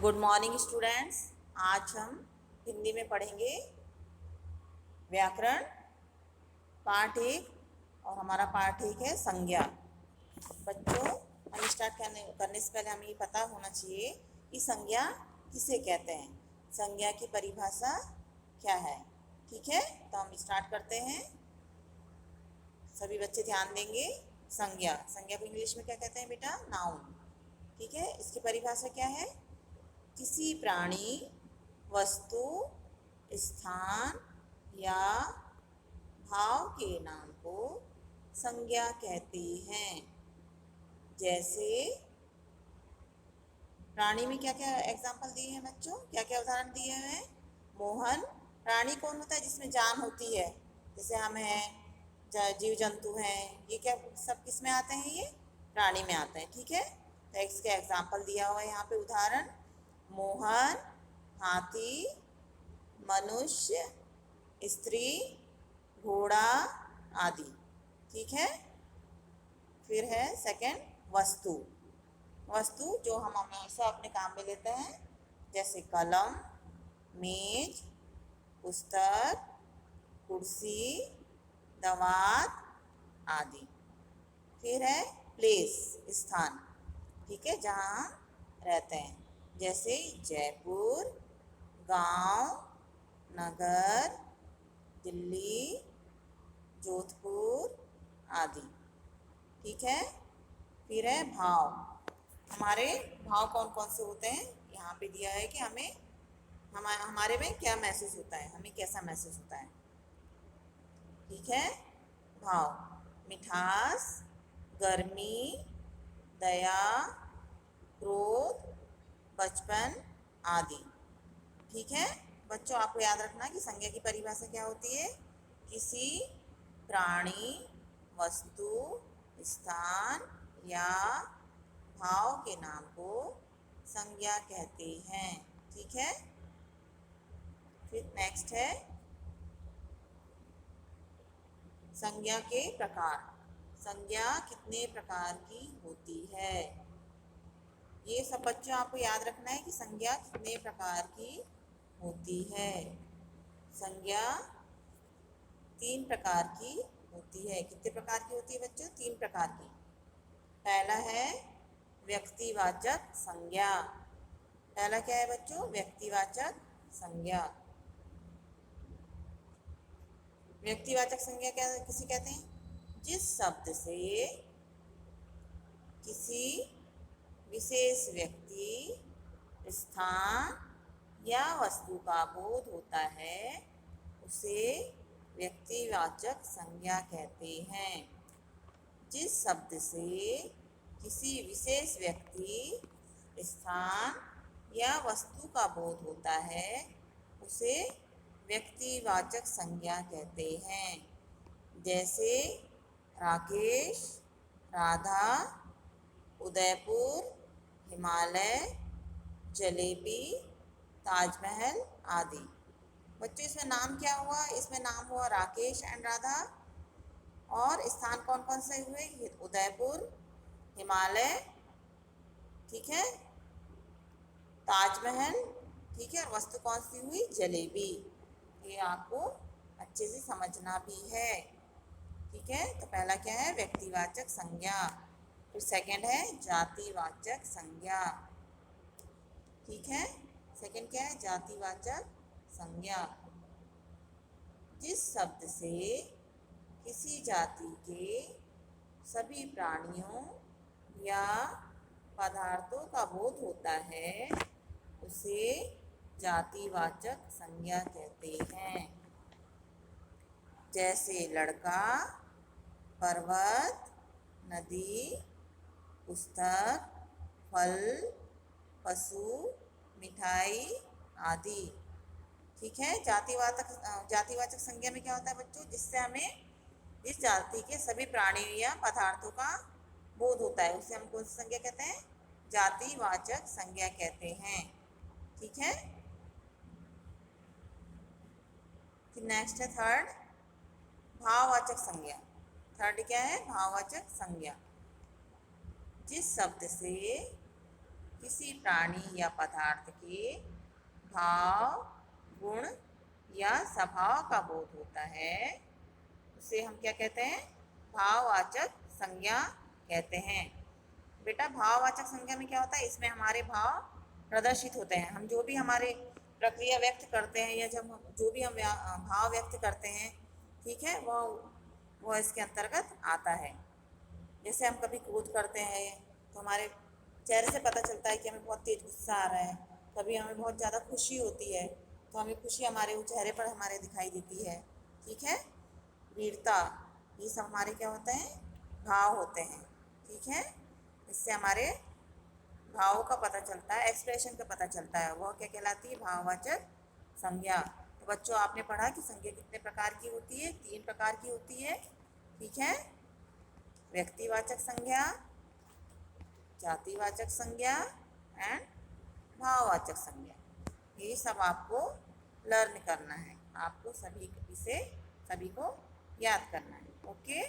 Good morning students. आज हम हिंदी में पढ़ेंगे व्याकरण पाठ एक और हमारा पाठ एक है संज्ञा। बच्चों, हम स्टार्ट करने से पहले हमें ये पता होना चाहिए कि संज्ञा किसे कहते हैं, संज्ञा की परिभाषा क्या है। ठीक है, तो हम स्टार्ट करते हैं। सभी बच्चे ध्यान देंगे। संज्ञा संज्ञा को इंग्लिश में क्या कहते हैं बेटा? नाउन। ठीक है, इसकी परिभाषा क्या है? किसी प्राणी, वस्तु, स्थान या भाव के नाम को संज्ञा कहते हैं। जैसे प्राणी में क्या क्या एग्जाम्पल दिए हैं बच्चों, क्या क्या उदाहरण दिए हैं? मोहन। प्राणी कौन होता है? जिसमें जान होती है, जैसे हम हैं, जीव जंतु हैं, ये क्या सब किस में आते हैं? ये प्राणी में आते हैं। ठीक है, तो इसके एग्जाम्पल दिया हुआ है यहाँ पे उदाहरण। मोहन, हाथी, मनुष्य, स्त्री, घोड़ा आदि। ठीक है, फिर है सेकंड वस्तु। वस्तु जो हम हमेशा अपने काम में लेते हैं, जैसे कलम, मेज, पुस्तक, कुर्सी, दवात आदि। फिर है प्लेस, स्थान। ठीक है, जहाँ हम रहते हैं, जैसे जयपुर, गांव, नगर, दिल्ली, जोधपुर आदि। ठीक है, फिर है भाव। हमारे भाव कौन कौन से होते हैं? यहाँ पे दिया है कि हमारे में क्या महसूस होता है, हमें कैसा महसूस होता है। ठीक है, भाव मिठास, गर्मी, दया, क्रोध, बचपन आदि। ठीक है बच्चों, आपको याद रखना कि संज्ञा की परिभाषा क्या होती है? किसी प्राणी, वस्तु, स्थान या भाव के नाम को संज्ञा कहते हैं। ठीक है, फिर नेक्स्ट है संज्ञा के प्रकार। संज्ञा कितने प्रकार की होती है? ये सब बच्चों आपको याद रखना है कि संज्ञा कितने प्रकार की होती है। संज्ञा 3 प्रकार की होती है। कितने प्रकार की होती है बच्चों? 3 प्रकार की। पहला है व्यक्तिवाचक संज्ञा। पहला क्या है बच्चों? व्यक्तिवाचक संज्ञा। व्यक्तिवाचक संज्ञा क्या किसे कहते हैं? जिस शब्द से किसी विशेष व्यक्ति, स्थान या वस्तु का बोध होता है, उसे व्यक्तिवाचक संज्ञा कहते हैं। जिस शब्द से किसी विशेष व्यक्ति, स्थान या वस्तु का बोध होता है, उसे व्यक्तिवाचक संज्ञा कहते हैं। जैसे राकेश, राधा, उदयपुर, हिमालय, जलेबी, ताजमहल आदि। बच्चों, इसमें नाम क्या हुआ? इसमें नाम हुआ राकेश एंड राधा। और स्थान कौन कौन से हुए? उदयपुर, हिमालय, ठीक है, ताजमहल, ठीक है, और वस्तु कौन सी हुई? जलेबी। ये आपको अच्छे से समझना भी है। ठीक है, तो पहला क्या है? व्यक्तिवाचक संज्ञा। फिर सेकंड है जातिवाचक संज्ञा। ठीक है, सेकंड क्या है? जातिवाचक संज्ञा। जिस शब्द से किसी जाति के सभी प्राणियों या पदार्थों का बोध होता है, उसे जातिवाचक संज्ञा कहते हैं। जैसे लड़का, पर्वत, नदी, पुस्तक, फल, पशु, मिठाई आदि। ठीक है, जातिवाचक संज्ञा में क्या होता है बच्चों? जिससे हमें जिस जाति के सभी प्राणी या पदार्थों का बोध होता है, उसे हम कौन सी संज्ञा कहते हैं? जातिवाचक संज्ञा कहते हैं। ठीक है, फिर नेक्स्ट है थर्ड भाववाचक संज्ञा। थर्ड क्या है? भाववाचक संज्ञा। जिस शब्द से किसी प्राणी या पदार्थ के भाव, गुण या स्वभाव का बोध होता है उसे हम क्या कहते हैं? भाववाचक संज्ञा कहते हैं। बेटा भाववाचक संज्ञा में क्या होता है? इसमें हमारे भाव प्रदर्शित होते हैं। हम जो भी हमारे प्रक्रिया व्यक्त करते हैं या जब जो भी हम भाव व्यक्त करते हैं, ठीक है, वो इसके अंतर्गत आता है। जैसे हम कभी क्रोध करते हैं तो हमारे चेहरे से पता चलता है कि हमें बहुत तेज गुस्सा आ रहा है। कभी हमें बहुत ज़्यादा खुशी होती है तो हमें खुशी हमारे चेहरे पर हमारे दिखाई देती है, ठीक है। वीरता, ये सब हमारे क्या होते हैं? भाव होते हैं, ठीक है। इससे हमारे भावों का पता चलता है, एक्सप्रेशन का पता चलता है। वह क्या कहलाती है? भाववाचक संज्ञा। तो बच्चों आपने पढ़ा कि संज्ञा कितने प्रकार की होती है? 3 प्रकार की होती है, ठीक है। व्यक्तिवाचक संज्ञा, जातिवाचक संज्ञा एंड भाववाचक संज्ञा। ये सब आपको लर्न करना है, आपको सभी को याद करना है। ओके।